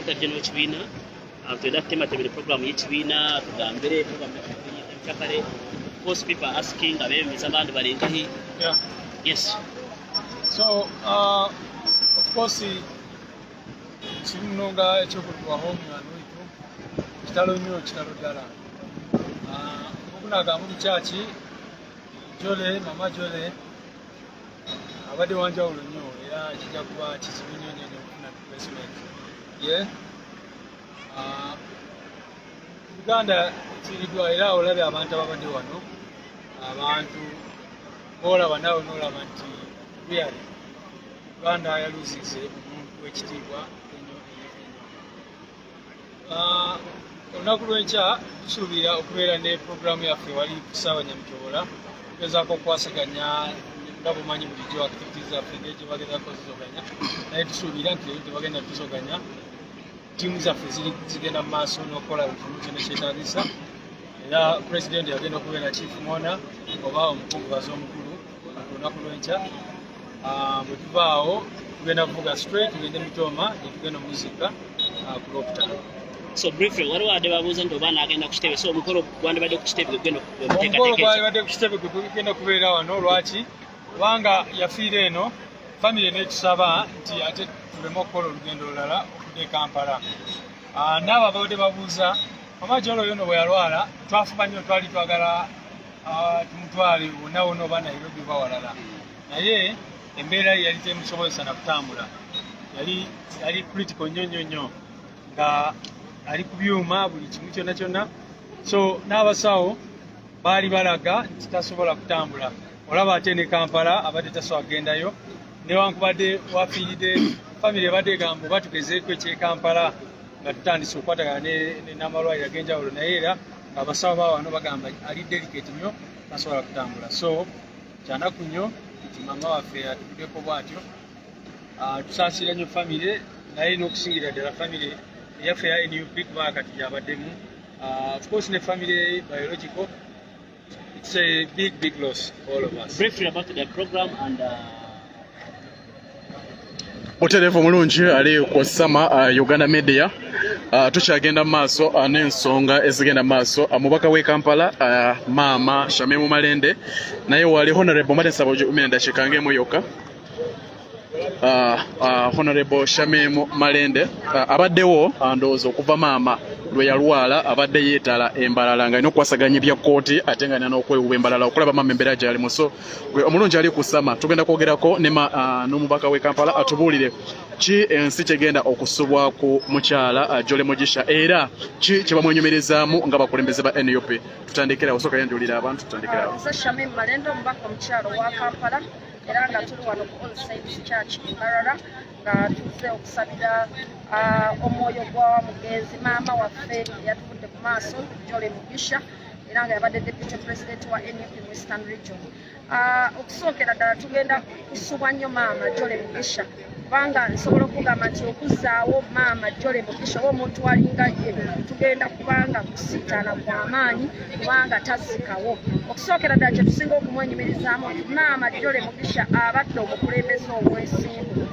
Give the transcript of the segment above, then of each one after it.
tutadde n'ekibiina tugenda kutematebera programu y'ekibiina tugambire programu y'ekyakale. Most people are asking abemeza abandi balengahi. Yeah. Yes. So of course kimunonga ekyokutuwaho omwana witu kitalo nnyo kitalo ddala. Okunaga mu kyaki Jole mama Jole abadde wanjawulo nnyo era kijja kuba kizibu nnyo nnyo okufuna replacement ye. Uganda kiriddwa era olabye abantu ababadde wano abantu boolaba nawe n'olaba nti really Uganda yaluzize omuntu w'ekitiibwa ennyo ennyo. Olunaku lw'enkya tusuubira okubeera ne puroguramu yaffe wali ku ssaawa Nyamutyoboola tugezaako okukwasaganya nga bumanyi bulijjo activities zaffe engeri gye bagezaako zizoganya naye tusuubira nti leero tebagenda tusoganya tiimu zaffe zigenda mu maaso n'okukola buli kimu kyonna kyetaagisa era pulezidenti yagenda okubeera chief mona oba omukungubazi omukulu ku lunaku lw'enkya. Bwe tuvaawo tugenda kuvuga straight tugende Mutooma ne tugenda omuzika ku Lwokutaano. So briefly, waliwo abadde babuuza nti oba n'agenda ku kitebe, so omukolo gwandibadde ku kitebe gugenda okuteekateeka. Omukolo gwandibadde ku kitebe gugenda kubeera wano. Lwaki? Kubanga yafiira eno famire n'etusaba nti ate tuleme okukola olugendo olulala okudda e Kampala. N'abo abadde babuuza mama Jolo oyo no bwe yalwala twafuba nnyo twali twagala tumutwale wonna wonna oba Nairobi oba walala, naye embeera ye yali temusobozesa na kutambula, yali critical nnyo nnyo nga ali ku byuma buli kimu kyonna kyonna. So n'abasawo baali balaga nti tasobola kutambula. Olaba ate ne Kampala abadde tasobola kugendayo newankubadde wafiiridde famire ebadde egamba oba tugezeeko eky'e Kampala nga tutandise okukwatagana ne n'amalwaliro ag'enjawulo, naye era abasawo ba wano bagamba ali delicate nnyo tasobola kutambula. So kyanaku nnyo nti mama waffe atubuddeko bw'atyo. Tusaasira nnyo famire naye n'okusingira ddala famire yaffe ya NUP kuba kati yabaddemu. Of course ne family biological, it's a big loss for all of us. Briefly about the program and Mutereevu mulungi ali ku Sama Uganda Media. Tukyagenda mu maaso n'ensonga ezigenda mu maaso. Omubaka w'e Kampala maama Shamemu Malende naye wali Honorable Matesa Bojo umenda chikangemu yoka. Honorable Shamemu Malende abaddewo ndowooza okuva maama lwe yalwala abadde yeetala embalala nga n'okwasaganya bya kooti ate nga n'okwewuba embalala okulaba maama embeera gy'alimu. So omulungi ali ku Sama tugenda kwogerako n'omubaka w'e Kampala atubuulire ki ensi kyegenda okusubwa ku mukyala Jole Mugisha era ki kye bamwenyumirizaamu nga bakulembeze ba NUP. Tutandikirawo osooka yanjulira abantu tutandikirawo. Shamemu Malende omubaka omukyalo wa Kampala era nga tuli wano ku All Saints Church Mbarara nga tuze okusabira omwoyo gwa mugenzi maama waffe yatuvudde ku maaso Jole Mugisha era nga yabadde Deputy President wa NUP Western Region. Okusookera ddala tugenda kusubwa nnyo maama Jole Mugisha kubanga nsobola okugamba nti okuzzaawo maama Jole Mugisha w'omuntu alinga ye tugenda kubanga kusiitaana kwa maanyi kubanga tazzikawo. Okusookera ddala kye tusinga okumwenyumirizaamu nti maama Jole Mugisha abadde omukulembeze omwesimbu.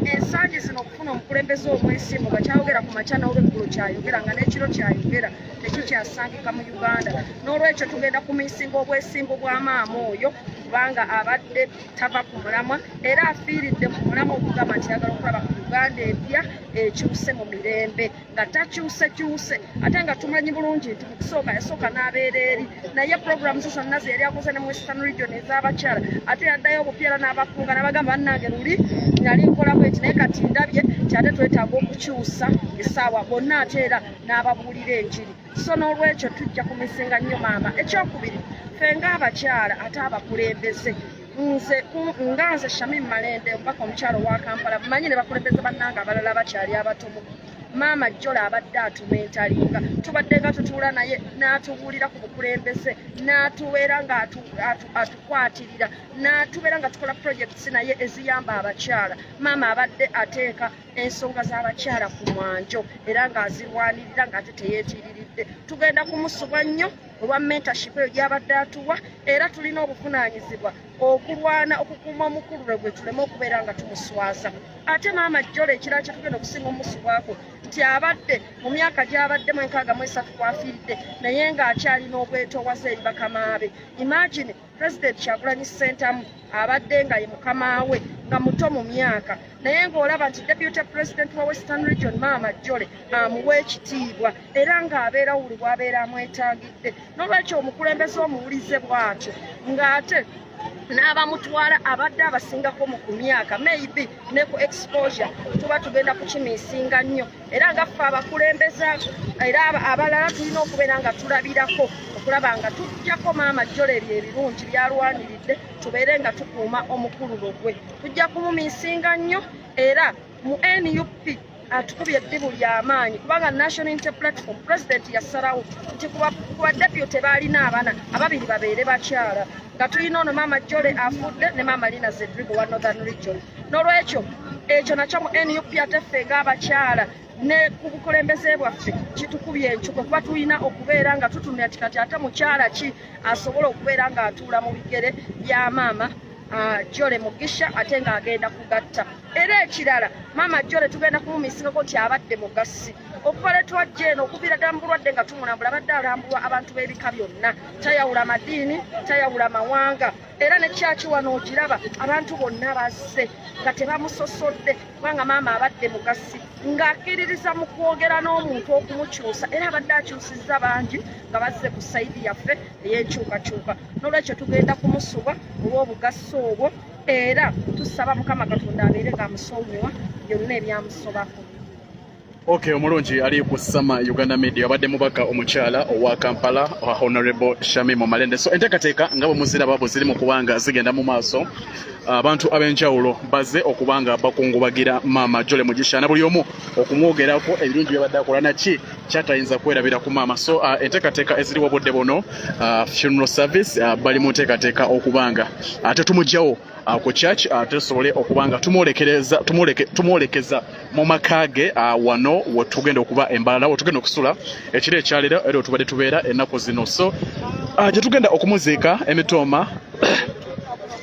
Ensangi zino okufuna omukulembeze omwesimbu nga kyayogera ku makya n'olweggulo kyayogera nga n'ekiro kyayogera tekikyasangika mu Uganda. N'olwekyo tugenda kumisinga obwesimbu bwa maama oyo kubanga abadde tava ku mulamwa era afiiridde mu mulamwa okugamba nti yagala okulaba ku Uganda empya ekyuse mu mirembe nga takyusekyuse ate nga tumanyi bulungi nti mu kusooka yasooka n'abeera eri naye programu zo zonna ze yali akoze ne mu Western Region ez'abakyala ate yaddayo obupiira n'abakunga n'abagamba bannange luli nali nkola bweti naye kati ndabye kyate twetaaga okukyusa essaawa bonna ate era n'ababuulira enjiri. So n'olwekyo tujja kumisinga nnyo maama. Ekyokubiri ffe ng'abakyala ate abakulembeze nze Shamemu Malende omubaka omukyalo wa Kampala mmanyi ne bakulembeze bannange abalala abakyali abatomo. Maama Jole abadde atumentalinga tubadde nga tutuula naye n'atubuulira ku bukulembeze n'atubeera nga atukwatirira n'atubeera nga tukola projects naye eziyamba abakyala. Maama abadde ateeka ensonga z'abakyala ku mwanjo era ng'azirwanirira ng'ate teyeetiriridde. Tugenda kumusubwa nnyo olwa mentorship eyo gy'abadde atuwa era tulina obuvunaanyizibwa okulwana okukuuma omukulu gwe tuleme okubeera nga tumuswaza. Ate maama Jole ekirala kye tugenda okusinga omusubwako nti abadde mu myaka gy'abaddemu 63 kwafiiridde naye ng'akyalina obwetoowaze eri bakama be. Imagine President Kyagulanyi Ssentamu abadde nga ye mukama we nga muto mu myaka naye ng'olaba nti Deputy President wa Western Region maama Jole amuwa ekitiibwa era ng'abeera wuli bw'abeera amwetaagidde. N'olwekyo omukulembeze omuwulize bw'atyo ng'ate n'abamutwala abadde abasingako mu myaka maybe ne ku exposure tuba tugenda kukimiisinga nnyo era nga ffe abakulembeze era abalala tulina okubeera nga tulabirako okulaba nga tujjako maama Jole ebirungi byalwaniridde tubeere nga tukuuma omukulu gwe. Tujja kumumiisinga nnyo era mu NUP atukubye eddibu ly'amaanyi kubanga National Unity Platform President yasalawo nti ku badeputy baalina abaana ababiri babeere bakyala nga tulina ono maama Jole afudde ne maama Lina Zedrigo wa Northern Region. N'olwekyo ekyo nakyo mu NUP ate ffe ng'abakyala ne ku bukulembeze bwaffe kitukubye encuko kuba tulina okubeera nga tutunula kati ate mukyala ki asobola okubeera ng'atuula mu bigere bya maama Jole Mugisha ate ng'agenda kugatta. Era ekirala maama Jole tugenda kumumiisingako nti abadde mugasi okuva le twajja eno okuviira ddala mu bulwadde nga tumulambula abadde alambulwa abantu b'ebika byonna tayawula madiini tayawula mawanga era ne kyaki wano ogiraba abantu bonna bazze nga tebamusosodde kubanga maama abadde mugasi ng'akkiririza mu kwogera n'omuntu okumukyusa era abadde akyusizza bangi nga bazze ku sayidi yaffe ey'enkyukakyuka. N'olwekyo tugenda kumusuba olw'obugasi obwo era tusaba Mukama Katonda abeere ng'amusonyiwa byonna ebyamusobako. Okay, omulungi ali ku Sama Uganda Media abadde mubaka omukyala owa Kampala Honorable Shamim Malende. So enteekateeka nga bwe muziraba bwe ziri mu kubanga zigenda mu maaso abantu ab'enjawulo bazze okubanga bakungubagira maama Jole Mugisha na buli omu okumwogerako ebirungi byabadde akola naki kyatayinza kwerabira ku maama. So enteekateeka eziriwo budde buno funeral service bali mu nteekateeka okubanga ate tumugyawo ku church tusobole okubanga tumwolekeza mu makage wano wetugenda okuba embalala wetugenda okusula ekiro ekyalira era tubadde tubeera ennaku zino. So gyetugenda okumuziika emitooma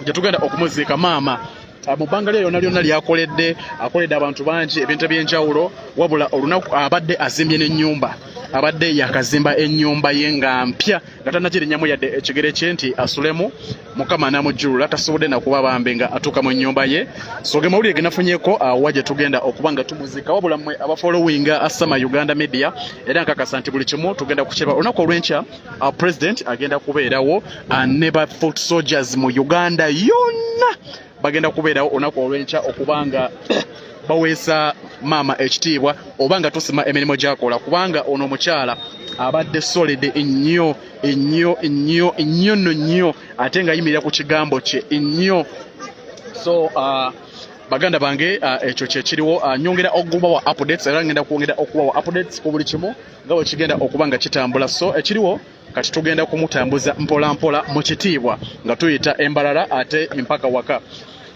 gyetugenda okumuziika maama mu bbanga lye lyonna lyakoledde abantu bangi ebintu ebyenjawulo wabula olunaku abadde azimbye n'ennyumba abadde yakazimba ennyumba ye nga mpya nga tannagirinnyamu yadde ekigere kye nti asulemu Mukama n'amujjulula tasobodde nakuba bambe nga atuuka mu nnyumba ye. So ge mawulire genafunyeko wa gye tugenda okuba nga tumuziika wabula mmwe abafollowinga Sama Uganda Media era nkakasa nti buli kimu tugenda kukiraba olunaku olw'enkya President agenda kubeerawo ne ba foot soldiers mu Uganda yonna bagenda kubeerawo olunaku olw'enkya okubanga baweesa maama ekitiibwa obanga tusima emirimu gyakola kubanga ono omukyala abadde solid ennyo ate nga yimirira ku kigambo kye ennyo. So baganda bange ekyo kyekiriwo nyongera okubawa updates era ngenda kwongera okubawa updates ku buli kimu nga bwe kigenda okuba nga kitambula. So ekiriwo kati tugenda kumutambuza mpola mpola mu kitiibwa nga tuyita embalala ate mpaka waka.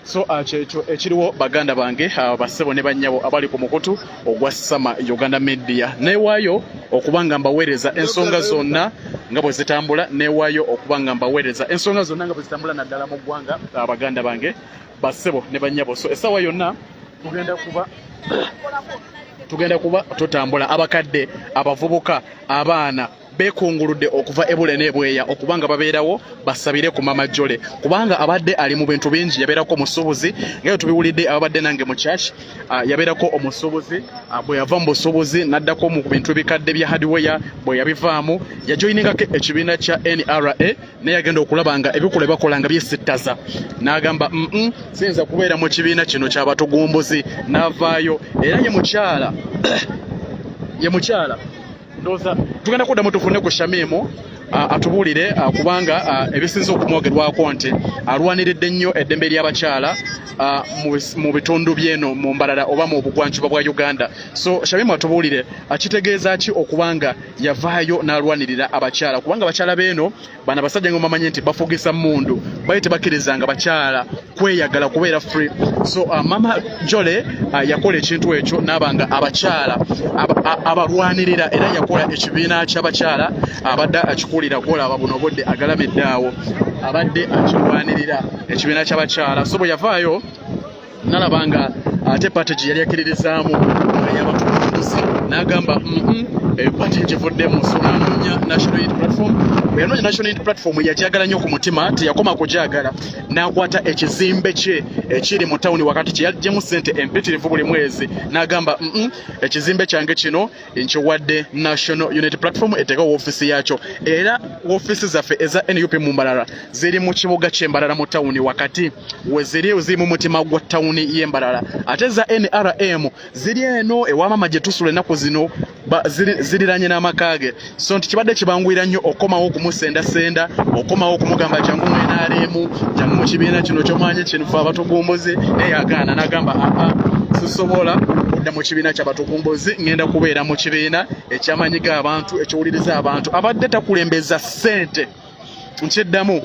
So kyekyo ekiriwo baganda bange bassebo ne bannyabo abali ku mukutu ogwa Sama Uganda Media. Neewaayo okubanga mbaweereza ensonga zonna nga bwe zitambula neewaayo okubanga mbaweereza ensonga zonna nga bwe zitambula naddala mu ggwanga baganda bange bassebo ne bannyabo. So essaawa yonna tugenda kuba tutambula abakadde abavubuka abaana bekunguludde okuva ebule n'ebweya okubanga babeerawo basabire ku maama Jole kubanga abadde ali mu bintu bingi yabeerako omusuubuzi nga tubiwulidde abadde nange mu church yabeerako omusuubuzi bwe yava mu busuubuzi n'addako mu bintu bikadde bya hardware bwe yabivaamu yajoyiningako ekibiina kya NRA naye yagenda okulaba nga ebikola bakola nga byesittaza n'agamba siyinza kubeera mu kibiina kino ky'abatugumbuzi n'avaayo era ye mukyala ndoza tugenda kuddamu tufune ku Shamimu atubuulire kubanga ebisinza okumwogerwako nti alwaniridde nnyo eddembe ly'abakyala mu bitundu byeno mu mbalala oba mu bugwanjuba bwa Uganda. So Shamim atubuulire akitegeeza ki okubanga yavaayo n'alwanirira abakyala kubanga abakyala beeno bana basajja ngo mamanye nti bafugisa mundu baye tebakirizanga bakyala kweyagala kubeera free. So Mama Jole yakola ekintu ekyo n'abanga abakyala abalwanirira era yakola ekibiina ky'abakyala abadde akikulira kola ababonobodde agalamidde awo abadde akirwanirira ekibiina ky'abakyala. So bwe yavaayo nalabanga ate package yali yakiririzaamu y'abatuuze n'agamba pati ngivuddemu. So n'anoonya National Unity Platform. Bwe yanoonya National Unity Platform yagyagala nnyo ku mutima teyakoma kugyagala n'akwata ekizimbe kye ekiri mu tawuni wakati kye yaggyeemu ssente empitirivu buli mwezi n'agamba ekizimbe kyange kino nkiwadde National Unity Platform eteeka woofiisi yakyo era woofiisi zaffe eza NUP mu Mbarara ziri mu kibuga ky'Embarara mu tawuni wakati we ziri mu mutima gwa tawuni y'Embarara ate za NRM ziri eno ewamama gye tusula ennaku zino ziriranye n'amakaage. So nti kibadde kibangwira nnyo okomawo okumusendasenda okomawo okumugamba jangu mu NRM jangu mu kibiina kino ky'omwanyi kino fe abatugumbuzi naye yagaana n'agamba sisobola kudda mu kibiina ky'abatugumbuzi ngenda kubeera mu kibiina ekyamanyiga abantu ekiwuliriza abantu abadde takulembeza ssente. Nkyeddamu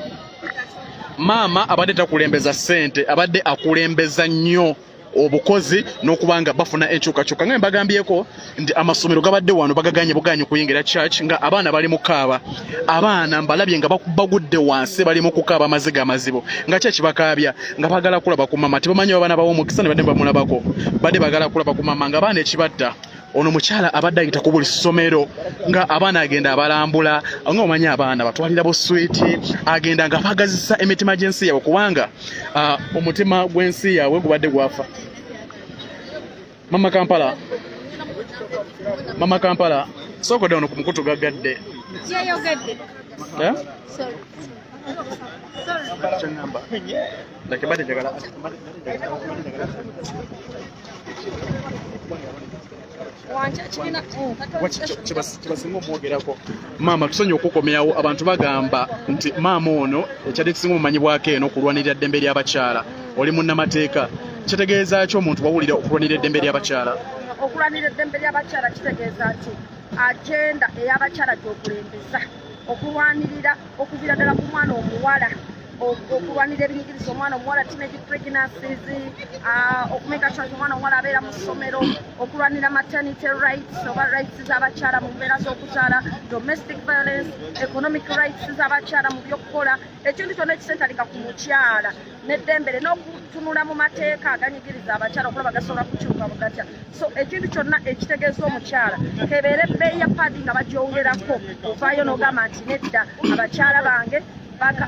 maama abadde takulembeza ssente abadde akulembeza nnyo obukozi n'okubanga bafuna enkyukakyuka nga mbagambyeko nti amasomero gabadde wano bagaganye buganye kuyingira church nga abaana bali mu kaaba abaana mbalabye nga bagudde wansi bali mu kukaaba amaziga amazibu nga kyaki bakaabya nga bagala kulaba ku mama tebamanyi abaana bawo mukisa ne badde bamulabako badde bagala kulaba ku mama nga abaana ekibatta ono mukyala abadde ayita ku buli ssomero nga abaana agenda abalambula nga omanyi abaana batwalira buswiti agenda nga bagazisa emitima gy'ensi yaabwe kubanga omutima gw'ensi yaabwe gubadde gwafa. Mama Kampala sokodde ono ku mukutu gagadde kibasinga omwogerako maama tusonye okukomyawo abantu bagamba nti maama ono ekyadde kisinga omumanyibwako eno okulwanirira eddembe ly'abakyala oli munnamateeka kitegeeza ki omuntu wawulira okulwanirira eddembe ly'abakyala? Okulwanirira eddembe ly'abakyala kitegeeza nti agenda ey'abakyala gy'okulembeza okulwanirira okuviira ddala ku mwana omuwala okulwanirira ebinyigiriza omwana omuwala teenage pregnancies okumeka sure nti omwana omuwala abeera mu ssomero okulwanira maternity rights oba rights z'abakyala mu mbeera z'okuzaala domestic violence economic rights z'abakyala mu by'okukola ekintu kyonna ekisentalika ku mukyala n'eddembere n'okutunula mu mateeka aganyigiriza abakyala okulaba gasobola kukyuka bugatya. So ekintu kyonna ekitegeeza omukyala kebeera ebbeeyi ya paadi nga bagyongerako ovaayo n'ogamba nti nedda abakyala bange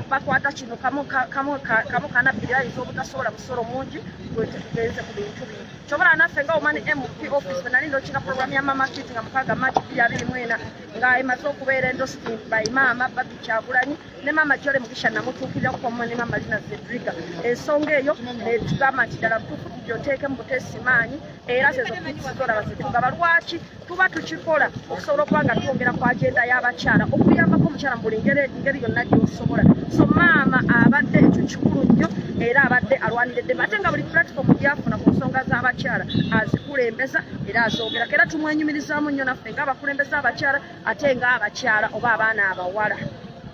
bakwata kino kamu kanabirirayiza obutasobola musolo mungi gwetugenze ku bintu bino kyobola naffe nga omani MP office bwe nali ndokinga program ya mama kit nga mukaaga March 2024 nga emaze okubeera endorsed by maama Babi Kyagulanyi ne mama Jole Mugisha namutuukirako kwa ne mama Lina Zedriga. Ensonga eyo netugamba nti ddala ntuufu tugyoteeke mu buteesi maanyi era zezo pitizolaba zetugaba lwaki tuba tukikola okusobola okuba nga twongera ku agenda y'abakyala okuyambako omukyala mu buli ngeri yonna gy'osobola. So maama abadde ekyo kikulu nnyo era abadde alwanira eddembe ate nga buli platform gyafuna ku nsonga z'abakyala azikulembeza era azogerako era tumwenyumirizaamu nnyo naffe ng'abakulembeza abakyala ate ng'abakyala oba abaana abawala.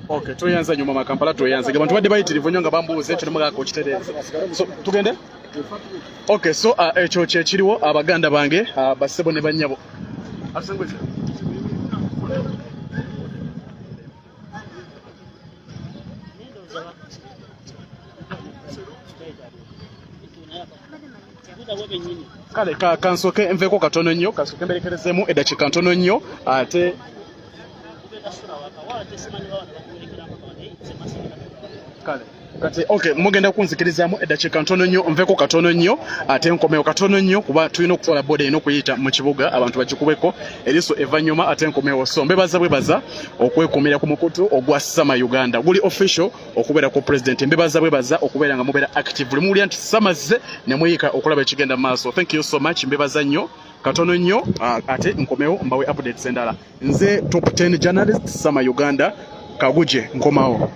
Okay, toyanza nnyo Mama Kampala toyanza abantu badde bayitirivu nnyo nga bambuuza ekyo nemugaka okitereeza. So tugende? Okay, so ekyo kyekiriwo abaganda bange bassebo ne bannyabo. Kale kansoke enveeko katono nnyo kasooke mberekerezemu eddakiika ntono nnyo ate kale kati okay mugenda kunzikirizamu eddakiika ntono nnyo nveeko katono nnyo ate nkomeo katono nnyo kuba tulina okutwala boda eno okuyita mu kibuga abantu bagikubeko eriso evanyuma ate nkomeo so mbebaza okwekuumira ku mukutu ogwa Sama Uganda guli official okubeera ku president mbebaza okubeera nga mubeera active muwulira nti samaze ne muyika okulaba ekigenda maaso. Thank you so much mbebaza nnyo katono nnyo ate nkomeo mbawe updates endala nze top 10 journalist Sama Uganda Kaguje nkomawo.